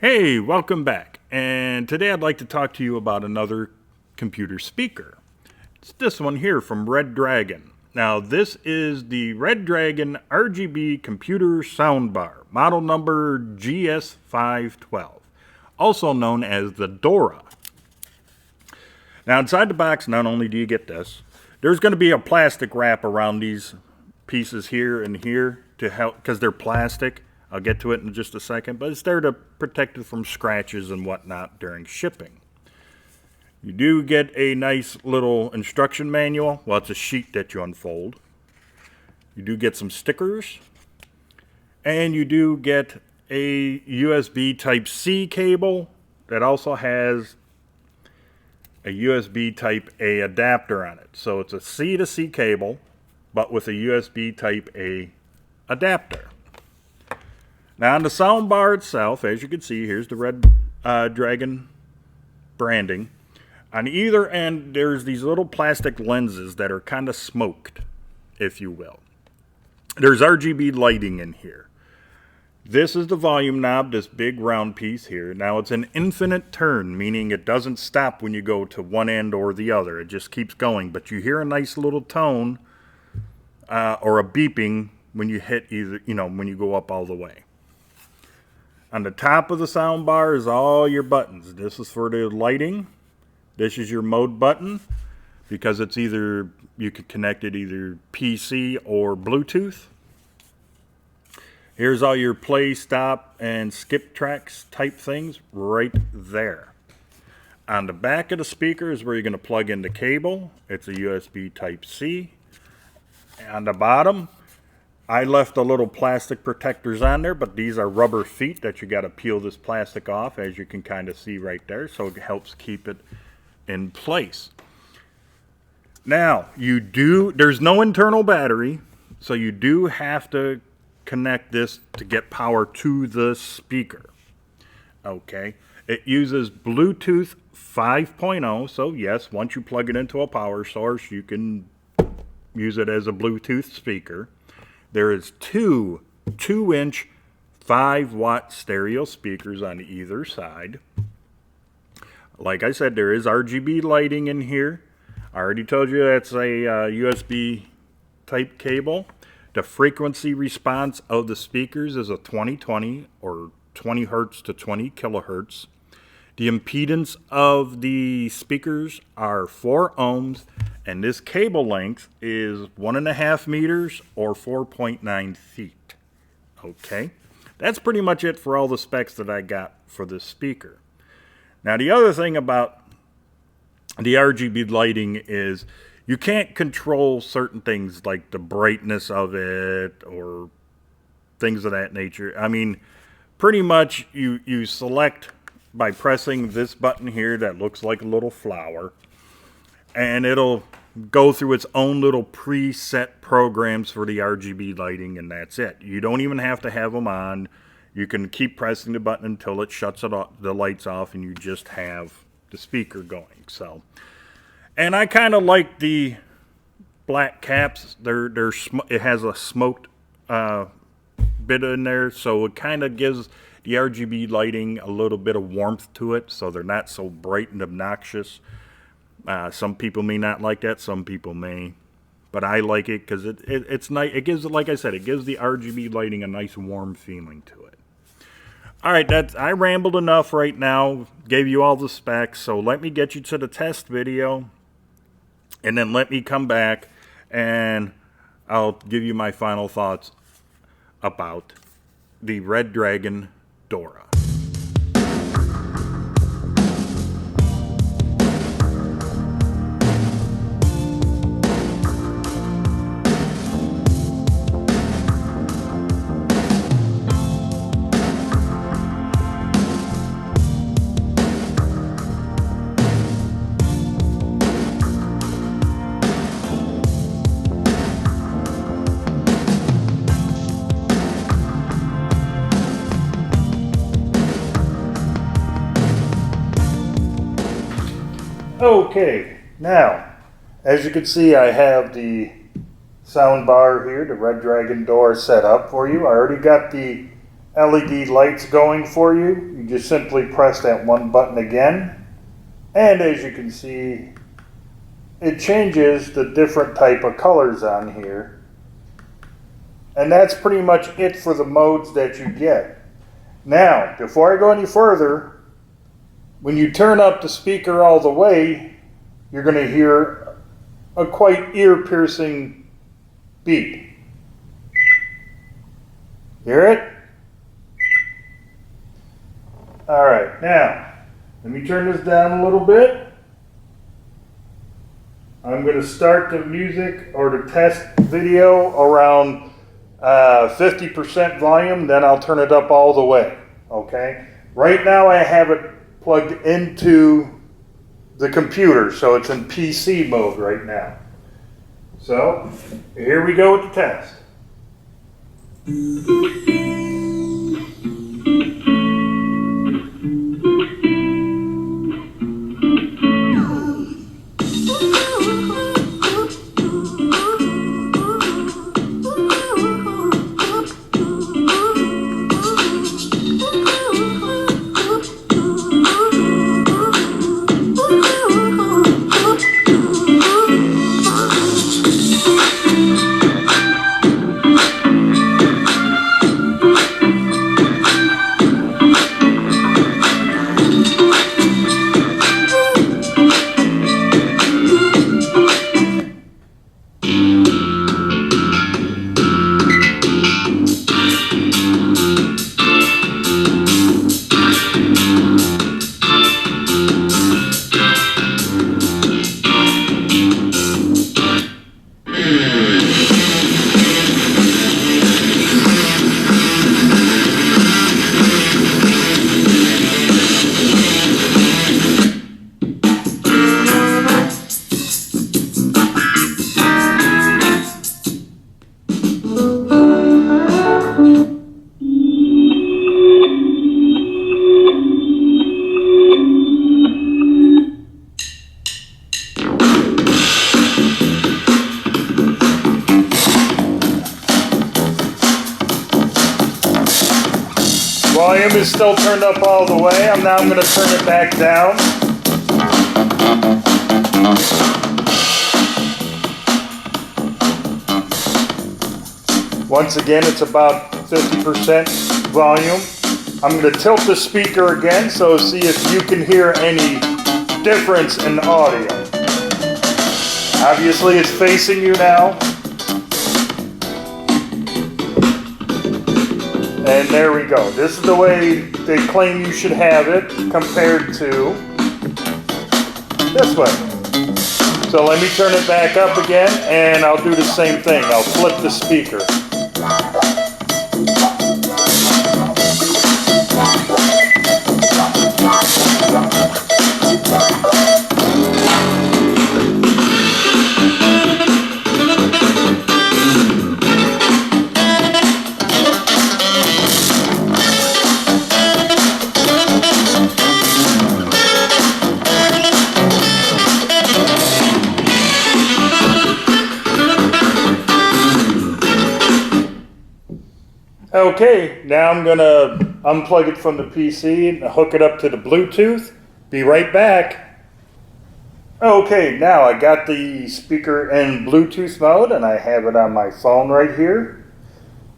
Hey, welcome back. And today I'd like to talk to you about another computer speaker. It's this one here from Redragon. Now, this is the Redragon RGB computer soundbar, model number GS512, also known as the Dora. Now, inside the box, not only do you get this, there's going to be a plastic wrap around these pieces here and here to help, because they're plastic. I'll get to it in just a second, but it's there to protect it from scratches and whatnot during shipping. You do get a nice little instruction manual. Well, it's a sheet that you unfold. You do get some stickers, and you do get a USB Type-C cable that also has a USB Type-A adapter on it. So it's a C to C cable, but with a USB Type-A adapter. Now on the soundbar itself, as you can see, here's the Redragon branding. On either end, there's these little plastic lenses that are kind of smoked, if you will. There's RGB lighting in here. This is the volume knob, this big round piece here. Now it's an infinite turn, meaning it doesn't stop when you go to one end or the other. It just keeps going, but you hear a nice little tone or a beeping when you hit either, when you go up all the way. On the top of the soundbar is all your buttons. This is for the lighting. This is your mode button, because it's either, you can connect it either PC or Bluetooth. Here's all your play, stop, and skip tracks type things right there. On the back of the speaker is where you're going to plug in the cable. It's a USB Type-C. On the bottom, I left the little plastic protectors on there, but these are rubber feet that you got to peel this plastic off, as you can kind of see right there, so it helps keep it in place. Now, there's no internal battery, so you do have to connect this to get power to the speaker. Okay, it uses Bluetooth 5.0, so yes, once you plug it into a power source, you can use it as a Bluetooth speaker. There is two 2-inch 5-watt stereo speakers on either side. Like I said, there is RGB lighting in here. I already told you that's a USB type cable. The frequency response of the speakers is a 2020 or 20 hertz to 20 kilohertz. The impedance of the speakers are 4 ohms, and this cable length is 1.5 meters or 4.9 feet. Okay, that's pretty much it for all the specs that I got for this speaker. Now, the other thing about the RGB lighting is you can't control certain things like the brightness of it or things of that nature. I mean, pretty much you select by pressing this button here that looks like a little flower, and it'll go through its own little preset programs for the RGB lighting, and that's it. You don't even have to have them on. You can keep pressing the button until it shuts it off, the lights off, and you just have the speaker going. So, and I kind of like the black caps. It has a smoked bit in there, so it kind of gives the RGB lighting a little bit of warmth to it, so they're not so bright and obnoxious. Some people may not like that, some people may, but I like it because it's nice. It gives, like I said, it gives the RGB lighting a nice warm feeling to it. All right, I rambled enough right now, gave you all the specs, so let me get you to the test video, and then let me come back and I'll give you my final thoughts about the Redragon Dora. Okay, now, as you can see, I have the sound bar here, the Redragon Dora set up for you. I already got the LED lights going for you. You just simply press that one button again, and as you can see, it changes the different type of colors on here. And that's pretty much it for the modes that you get. Now, before I go any further, when you turn up the speaker all the way, you're going to hear a quite ear-piercing beep. Hear it? All right, now, let me turn this down a little bit. I'm going to start the music or the test video around 50% volume, then I'll turn it up all the way, okay? Right now I have it plugged into the computer, so it's in PC mode right now. So, here we go with the test. Volume is still turned up all the way. I'm going to turn it back down. Once again, it's about 50% volume. I'm going to tilt the speaker again, so see if you can hear any difference in audio. Obviously, it's facing you now. And there we go. This is the way they claim you should have it compared to this way. So let me turn it back up again and I'll do the same thing. I'll flip the speaker. Okay, now I'm going to unplug it from the PC and hook it up to the Bluetooth. Be right back. Okay, now I got the speaker in Bluetooth mode and I have it on my phone right here.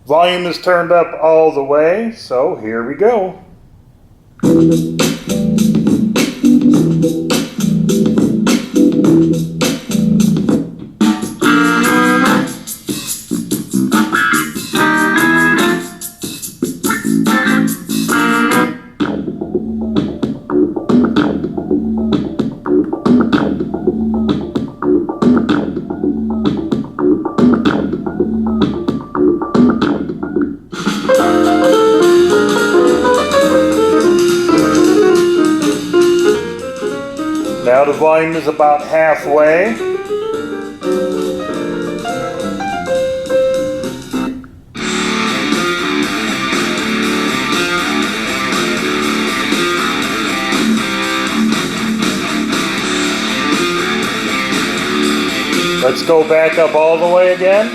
Volume is turned up all the way, so here we go. Now the volume is about halfway. Let's go back up all the way again.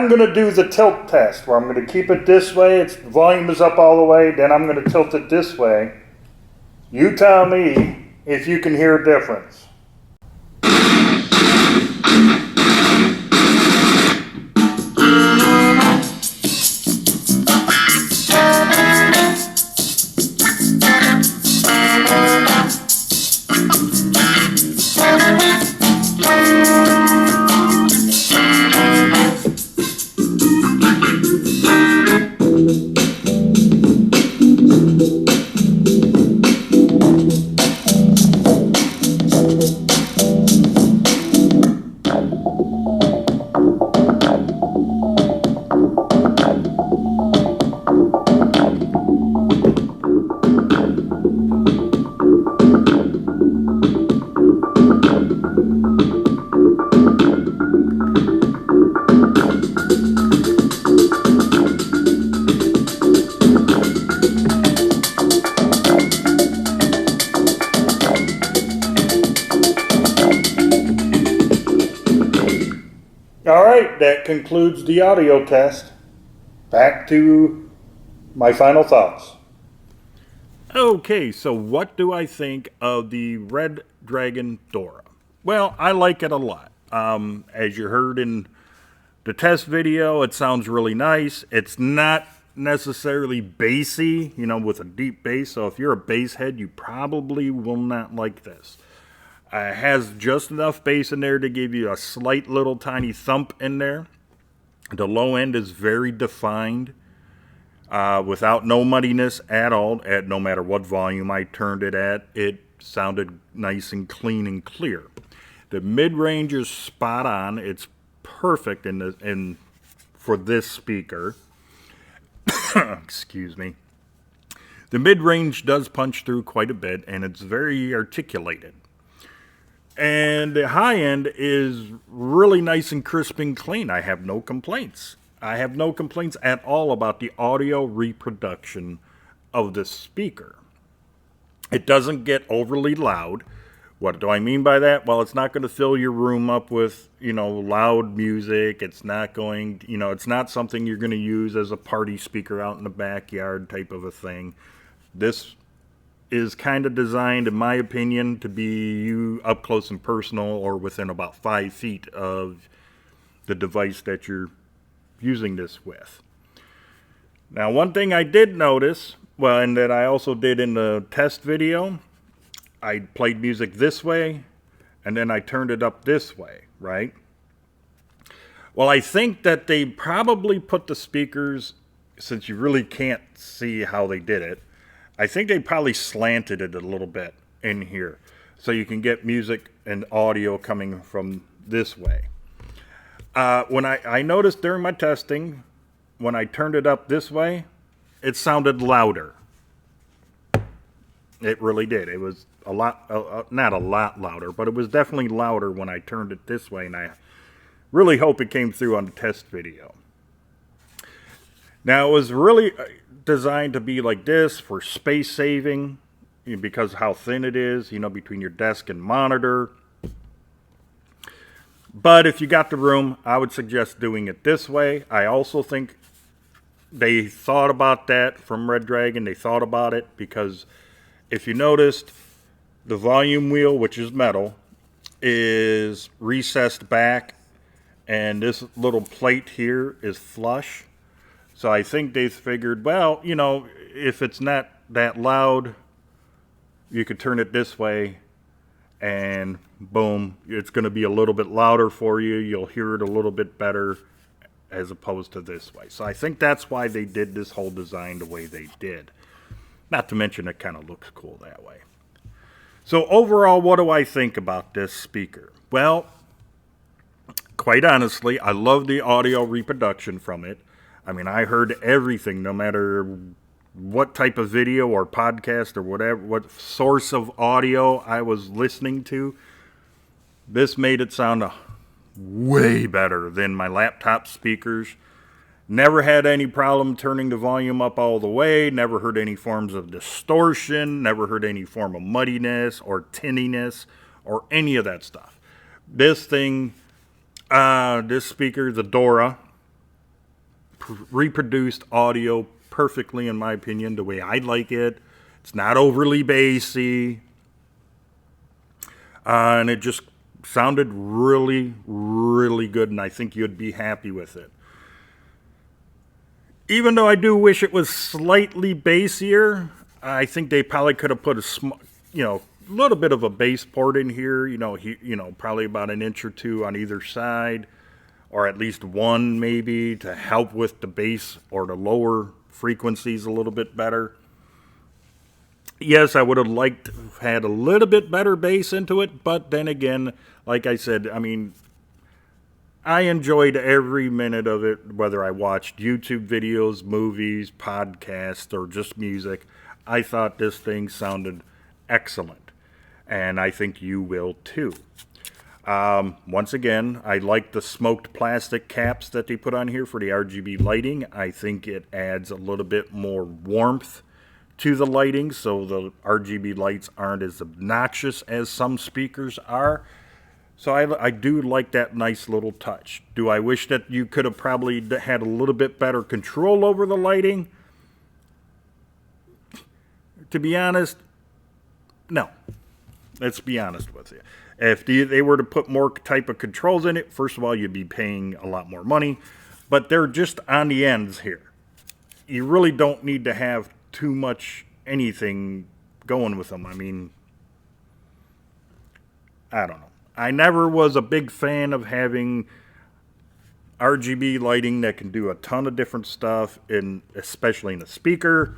I'm going to do the tilt test where I'm going to keep it this way. Its volume is up all the way. Then I'm going to tilt it this way. You tell me if you can hear a difference. All right, that concludes the audio test. Back to my final thoughts. Okay, so what do I think of the Redragon Dora? Well, I like it a lot. As you heard in the test video, it sounds really nice. It's not necessarily bassy, with a deep bass. So if you're a bass head, you probably will not like this. It has just enough bass in there to give you a slight little tiny thump in there. The low end is very defined, without no muddiness at all. At no matter what volume I turned it at, it sounded nice and clean and clear. The mid-range is spot on. It's perfect for this speaker. Excuse me. The mid-range does punch through quite a bit, and it's very articulated. And the high end is really nice and crisp and clean. I have no complaints. I have no complaints at all about the audio reproduction of this speaker. It doesn't get overly loud. What do I mean by that? Well, it's not going to fill your room up with, loud music. It's not going, it's not something you're going to use as a party speaker out in the backyard type of a thing. This is kind of designed, in my opinion, to be you up close and personal or within about 5 feet of the device that you're using this with. Now, one thing I did notice, and that I also did in the test video, I played music this way, and then I turned it up this way, right? Well, I think that they probably put the speakers, since you really can't see how they did it, I think they probably slanted it a little bit in here so you can get music and audio coming from this way. When I noticed during my testing, when I turned it up this way, it sounded louder. It really did. It was a lot, not a lot louder, but it was definitely louder when I turned it this way, and I really hope it came through on the test video. Now, it was really designed to be like this for space saving, because how thin it is, between your desk and monitor. But if you got the room, I would suggest doing it this way. I also think they thought about that from Redragon. They thought about it because if you noticed, the volume wheel, which is metal, is recessed back, and this little plate here is flush. So I think they figured, well, if it's not that loud, you could turn it this way, and boom, it's going to be a little bit louder for you. You'll hear it a little bit better as opposed to this way. So I think that's why they did this whole design the way they did. Not to mention it kind of looks cool that way. So overall, what do I think about this speaker? Well, quite honestly, I love the audio reproduction from it. I mean, I heard everything, no matter what type of video or podcast or whatever, what source of audio I was listening to. This made it sound way better than my laptop speakers. Never had any problem turning the volume up all the way. Never heard any forms of distortion. Never heard any form of muddiness or tinniness or any of that stuff. This thing, this speaker, the Dora, reproduced audio perfectly, in my opinion, the way I like it. It's not overly bassy. And it just sounded really, really good, and I think you'd be happy with it. Even though I do wish it was slightly bassier, I think they probably could have put a little bit of a bass port in here. Probably about an inch or two on either side, or at least one maybe to help with the bass or the lower frequencies a little bit better. Yes, I would have liked to have had a little bit better bass into it, but then again, like I said, I mean, I enjoyed every minute of it, whether I watched YouTube videos, movies, podcasts, or just music. I thought this thing sounded excellent, and I think you will too. Once again, I like the smoked plastic caps that they put on here for the RGB lighting. I think it adds a little bit more warmth to the lighting, so the RGB lights aren't as obnoxious as some speakers are. So I do like that nice little touch. Do I wish that you could have probably had a little bit better control over the lighting? To be honest, no. Let's be honest with you. If they were to put more type of controls in it, first of all, you'd be paying a lot more money. But they're just on the ends here. You really don't need to have too much anything going with them. I mean, I don't know. I never was a big fan of having RGB lighting that can do a ton of different stuff, especially in a speaker.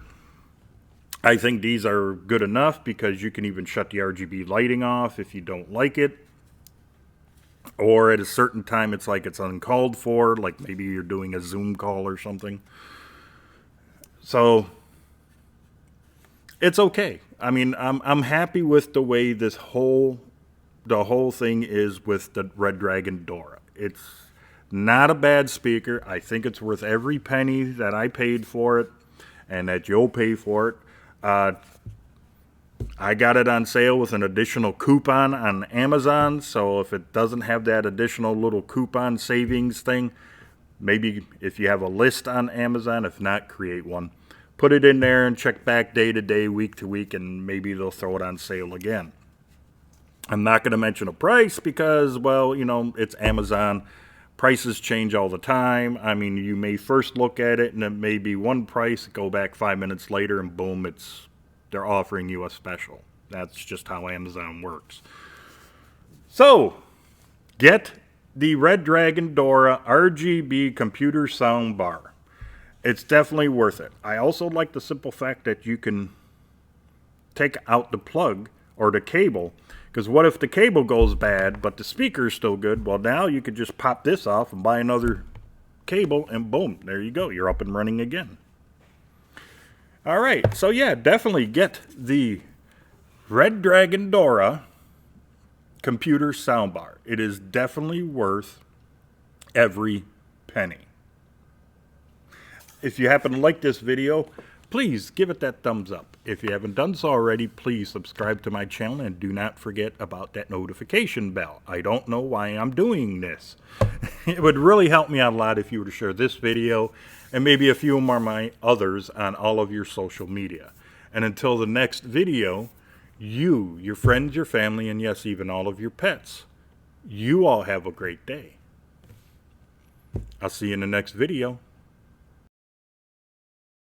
I think these are good enough because you can even shut the RGB lighting off if you don't like it. Or at a certain time it's like it's uncalled for, like maybe you're doing a Zoom call or something. So it's okay. I mean, I'm happy with the way the whole thing is with the Redragon Dora. It's not a bad speaker. I think it's worth every penny that I paid for it and that you'll pay for it. I got it on sale with an additional coupon on Amazon, so if it doesn't have that additional little coupon savings thing, maybe if you have a list on Amazon, if not, create one. Put it in there and check back day to day, week to week, and maybe they'll throw it on sale again. I'm not going to mention a price because, well, it's Amazon. Prices change all the time. I mean, you may first look at it and it may be one price, go back 5 minutes later and boom, they're offering you a special. That's just how Amazon works. So, get the Redragon Dora RGB computer soundbar. It's definitely worth it. I also like the simple fact that you can take out the plug or the cable. Because what if the cable goes bad, but the speaker's still good? Well, now you could just pop this off and buy another cable, and boom, there you go. You're up and running again. All right, so yeah, definitely get the Redragon Dora computer soundbar. It is definitely worth every penny. If you happen to like this video, please give it that thumbs up. If you haven't done so already, please subscribe to my channel and do not forget about that notification bell. I don't know why I'm doing this. It would really help me out a lot if you were to share this video and maybe a few more of my others on all of your social media. And until the next video, you, your friends, your family, and yes, even all of your pets, you all have a great day. I'll see you in the next video.